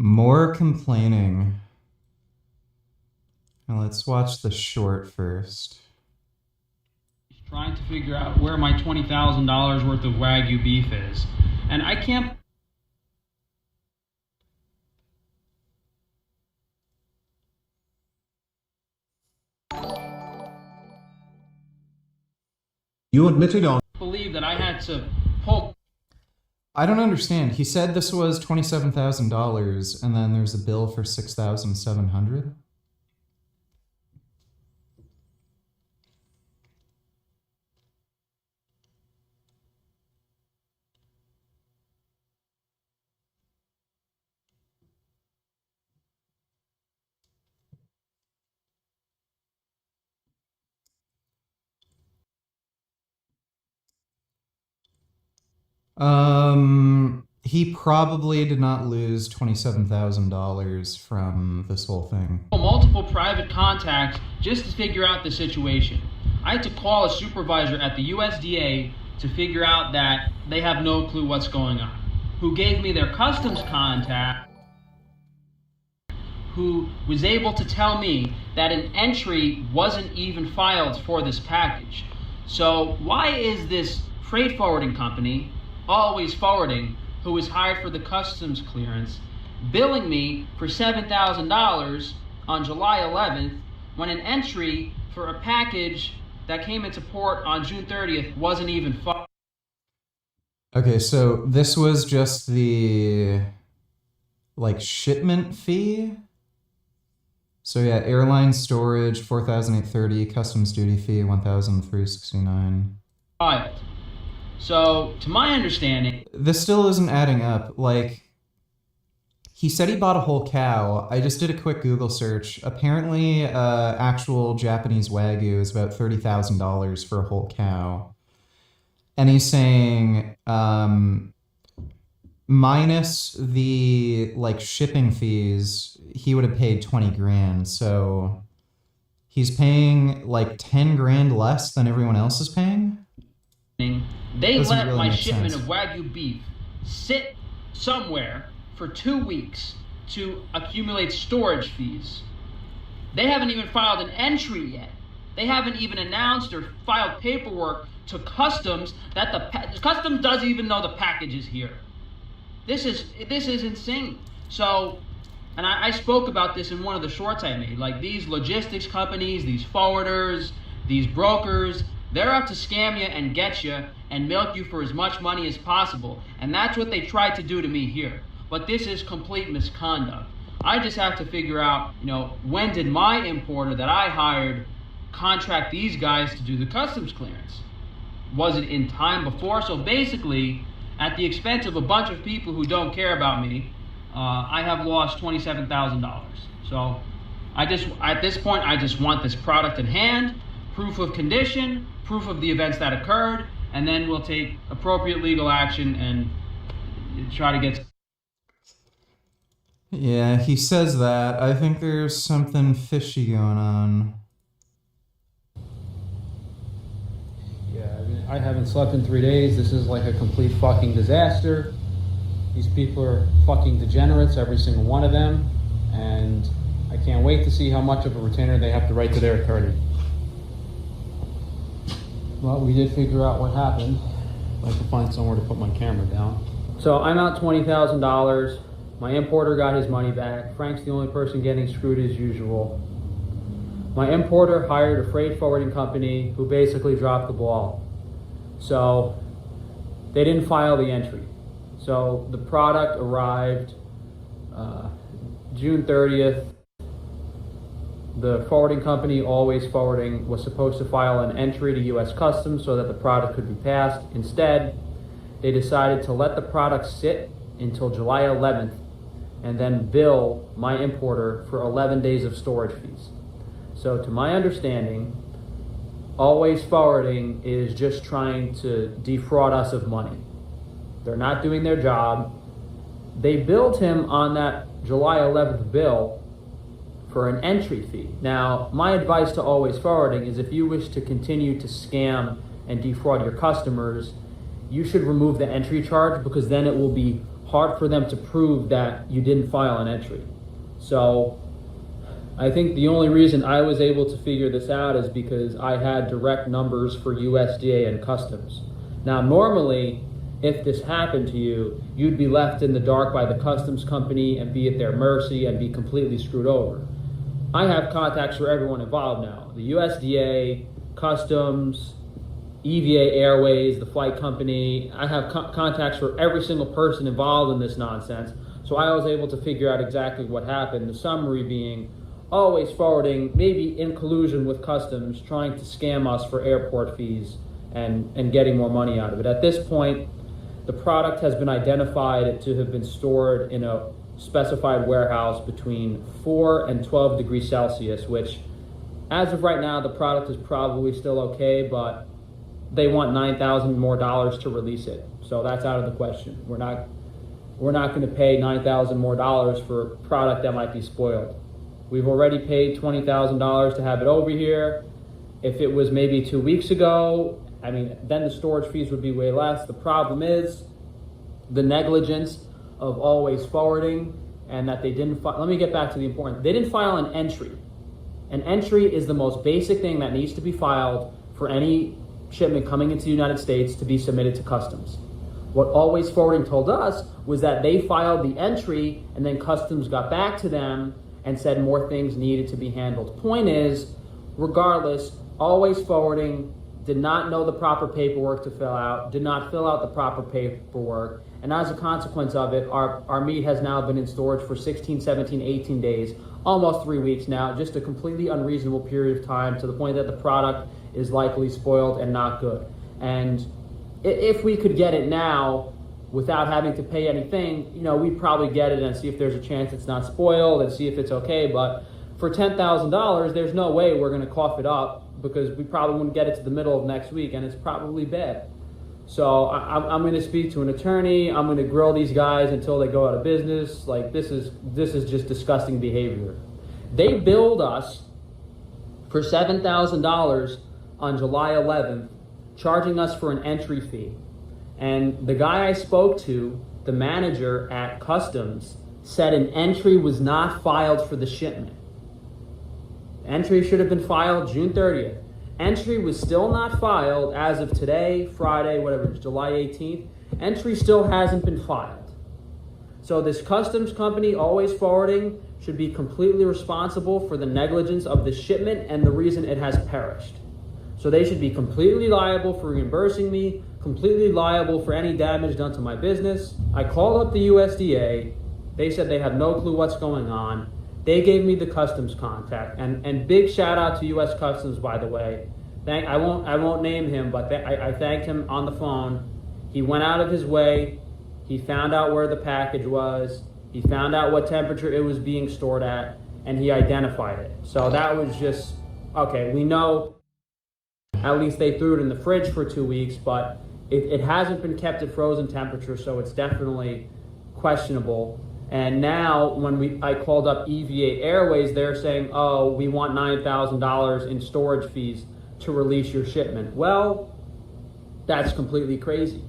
More complaining. Now let's watch the short first. Trying to figure out where my $20,000 worth of Wagyu beef is. And I can't... You admitted on... believe that I had to pull... I don't understand. He said this was $27,000 and then there's a bill for $6,700. He probably did not lose $27,000 from this whole thing. Multiple private contacts just to figure out the situation. I had to call a supervisor at the USDA to figure out that they have no clue what's going on, who gave me their customs contact, who was able to tell me that an entry wasn't even filed for this package. So why is this freight forwarding company, Always Forwarding, who was hired for the customs clearance, billing me for $7,000 on July 11th when an entry for a package that came into port on June 30th wasn't even filed? Okay, so this was just the shipment fee. So yeah, airline storage $4,830, customs duty fee $1,369. Filed. So, to my understanding... This still isn't adding up. He said he bought a whole cow. I just did a quick Google search. Apparently, actual Japanese Wagyu is about $30,000 for a whole cow. And he's saying, minus the, shipping fees, he would have paid 20 grand. So, he's paying, 10 grand less than everyone else is paying? They Doesn't let really my make shipment sense. of Wagyu beef sit somewhere for 2 weeks to accumulate storage fees. They haven't even filed an entry yet. They haven't even announced or filed paperwork to customs that customs doesn't even know the package is here. This is insane. So, and I spoke about this in one of the shorts I made. These logistics companies, these forwarders, these brokers, they're out to scam you and get you and milk you for as much money as possible. And that's what they tried to do to me here. But this is complete misconduct. I just have to figure out, when did my importer that I hired contract these guys to do the customs clearance? Was it in time before? So basically, at the expense of a bunch of people who don't care about me, I have lost $27,000. So at this point, I just want this product in hand, proof of condition, proof of the events that occurred, and then we'll take appropriate legal action and try to get... Yeah, he says that. I think there's something fishy going on. Yeah, I haven't slept in 3 days. This is like a complete fucking disaster. These people are fucking degenerates, every single one of them, and I can't wait to see how much of a retainer they have to write to their attorney. Well, we did figure out what happened. I have to find somewhere to put my camera down. So I'm out $20,000. My importer got his money back. Frank's the only person getting screwed as usual. My importer hired a freight forwarding company who basically dropped the ball. So they didn't file the entry. So the product arrived June 30th. The forwarding company, Always Forwarding, was supposed to file an entry to U.S. Customs so that the product could be passed. Instead, they decided to let the product sit until July 11th and then bill my importer for 11 days of storage fees. So to my understanding, Always Forwarding is just trying to defraud us of money. They're not doing their job. They billed him on that July 11th bill for an entry fee. Now, my advice to Always Forwarding is if you wish to continue to scam and defraud your customers, you should remove the entry charge, because then it will be hard for them to prove that you didn't file an entry. So I think the only reason I was able to figure this out is because I had direct numbers for USDA and customs. Now, normally, if this happened to you, you'd be left in the dark by the customs company and be at their mercy and be completely screwed over. I have contacts for everyone involved now. The USDA, customs, EVA Airways, the flight company. I have contacts for every single person involved in this nonsense. So I was able to figure out exactly what happened. The summary being, always forwarding, maybe in collusion with customs, trying to scam us for airport fees and getting more money out of it. At this point, the product has been identified to have been stored in a specified warehouse between 4 and 12 degrees Celsius, which as of right now, the product is probably still okay, but they want $9,000 more to release it. So that's out of the question. We're not going to pay $9,000 more for a product that might be spoiled. We've already paid $20,000 to have it over here. If it was maybe 2 weeks ago, I mean, then the storage fees would be way less. The problem is the negligence of always forwarding and that they didn't let me get back to the important. They didn't file an entry. An entry is the most basic thing that needs to be filed for any shipment coming into the United States to be submitted to customs. What Always Forwarding told us was that they filed the entry and then customs got back to them and said more things needed to be handled. Point is, regardless, Always Forwarding did not know the proper paperwork to fill out, did not fill out the proper paperwork, and as a consequence of it, our meat has now been in storage for 16, 17, 18 days, almost 3 weeks now, just a completely unreasonable period of time to the point that the product is likely spoiled and not good. And if we could get it now without having to pay anything, we'd probably get it and see if there's a chance it's not spoiled and see if it's okay. But for $10,000, there's no way we're going to cough it up because we probably wouldn't get it to the middle of next week and it's probably bad. So I'm going to speak to an attorney. I'm going to grill these guys until they go out of business. Like this is just disgusting behavior. They billed us for $7,000 on July 11th, charging us for an entry fee. And the guy I spoke to, the manager at Customs, said an entry was not filed for the shipment. Entry should have been filed June 30th. Entry was still not filed as of today, Friday, whatever, July 18th. Entry still hasn't been filed. So this customs company, Always Forwarding, should be completely responsible for the negligence of the shipment and the reason it has perished. So they should be completely liable for reimbursing me, completely liable for any damage done to my business. I called up the USDA. They said they have no clue what's going on. They gave me the customs contact, and big shout out to U.S. Customs, by the way. I won't name him, but I thanked him on the phone. He went out of his way. He found out where the package was. He found out what temperature it was being stored at, and he identified it. So that was just, okay, we know at least they threw it in the fridge for 2 weeks, but it hasn't been kept at frozen temperature, so it's definitely questionable. And now when I called up EVA Airways, they're saying, oh, we want $9,000 in storage fees to release your shipment. Well, that's completely crazy.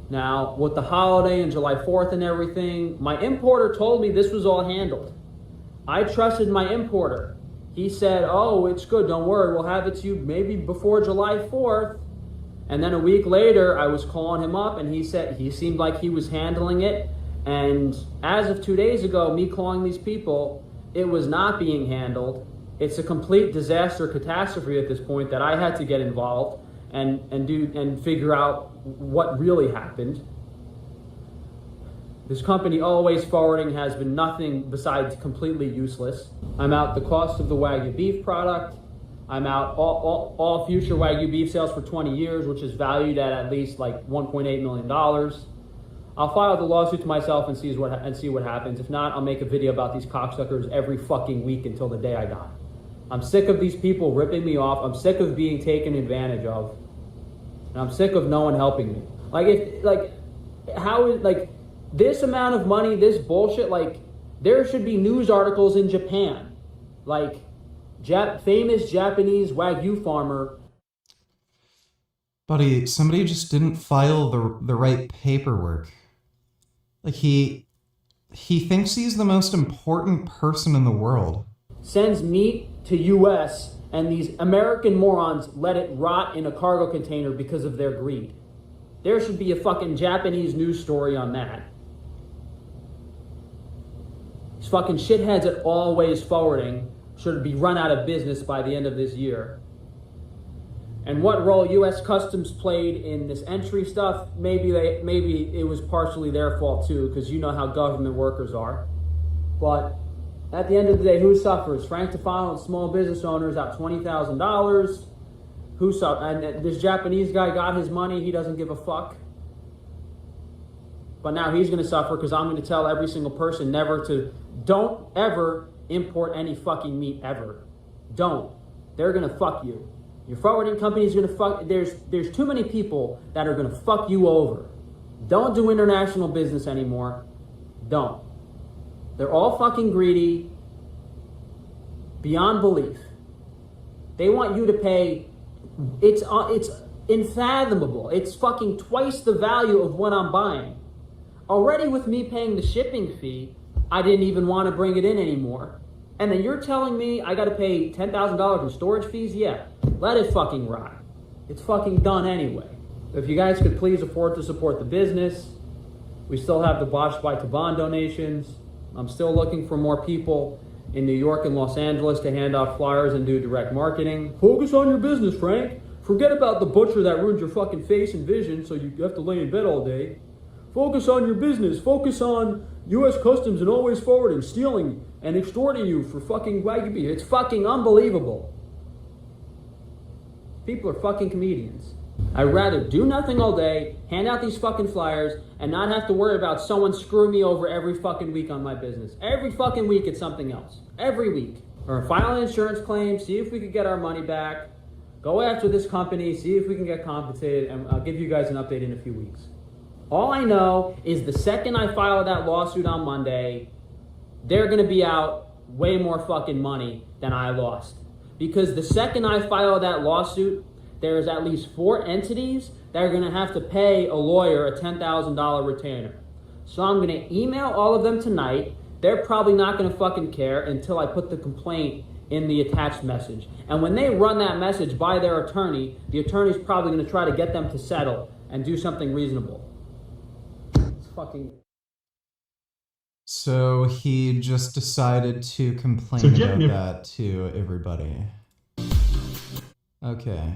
Now, with the holiday and July 4th and everything, my importer told me this was all handled. I trusted my importer. He said, oh, it's good, don't worry, we'll have it to you maybe before July 4th. And then a week later, I was calling him up and he said he seemed like he was handling it. And as of 2 days ago, me calling these people, it was not being handled. It's a complete disaster catastrophe at this point that I had to get involved and figure out what really happened. This company, Always Forwarding, has been nothing besides completely useless. I'm out the cost of the WAGYU beef product. I'm out all future WAGYU beef sales for 20 years, which is valued at least like $1.8 million. I'll file the lawsuit to myself and see what happens. If not, I'll make a video about these cocksuckers every fucking week until the day I die. I'm sick of these people ripping me off. I'm sick of being taken advantage of. And I'm sick of no one helping me. This amount of money, this bullshit, there should be news articles in Japan. Famous Japanese WAGYU farmer. Buddy, somebody just didn't file the right paperwork. Like he thinks he's the most important person in the world. Sends meat to US and these American morons let it rot in a cargo container because of their greed. There should be a fucking Japanese news story on that. These fucking shitheads at Always Forwarding should be run out of business by the end of this year. And what role U.S. Customs played in this entry stuff, maybe it was partially their fault too, because you know how government workers are. But at the end of the day, who suffers? Frank Tufano and small business owners out $20,000. Who suffers? And this Japanese guy got his money. He doesn't give a fuck. But now he's going to suffer because I'm going to tell every single person don't ever import any fucking meat ever. Don't. They're going to fuck you. Your forwarding company is going to fuck. There's too many people that are going to fuck you over. Don't do international business anymore. Don't. They're all fucking greedy beyond belief. They want you to pay. It's unfathomable. It's fucking twice the value of what I'm buying. Already with me paying the shipping fee, I didn't even want to bring it in anymore. And then you're telling me I got to pay $10,000 in storage fees? Yeah, let it fucking rot. It's fucking done anyway. If you guys could please afford to support the business, we still have the Botched by Taban donations. I'm still looking for more people in New York and Los Angeles to hand out flyers and do direct marketing. Focus on your business, Frank. Forget about the butcher that ruins your fucking face and vision so you have to lay in bed all day. Focus on your business. Focus on U.S. Customs and Always Forwarding, stealing and extorting you for fucking WAGYU beef. It's fucking unbelievable. People are fucking comedians. I'd rather do nothing all day, hand out these fucking flyers, and not have to worry about someone screwing me over every fucking week on my business. Every fucking week it's something else. Every week. Or file an insurance claim, see if we could get our money back, go after this company, see if we can get compensated, and I'll give you guys an update in a few weeks. All I know is the second I file that lawsuit on Monday, they're going to be out way more fucking money than I lost. Because the second I file that lawsuit, there's at least 4 entities that are going to have to pay a lawyer a $10,000 retainer. So I'm going to email all of them tonight. They're probably not going to fucking care until I put the complaint in the attached message. And when they run that message by their attorney, the attorney's probably going to try to get them to settle and do something reasonable. It's fucking... So he just decided to complain So about Jeff- that to everybody. Okay.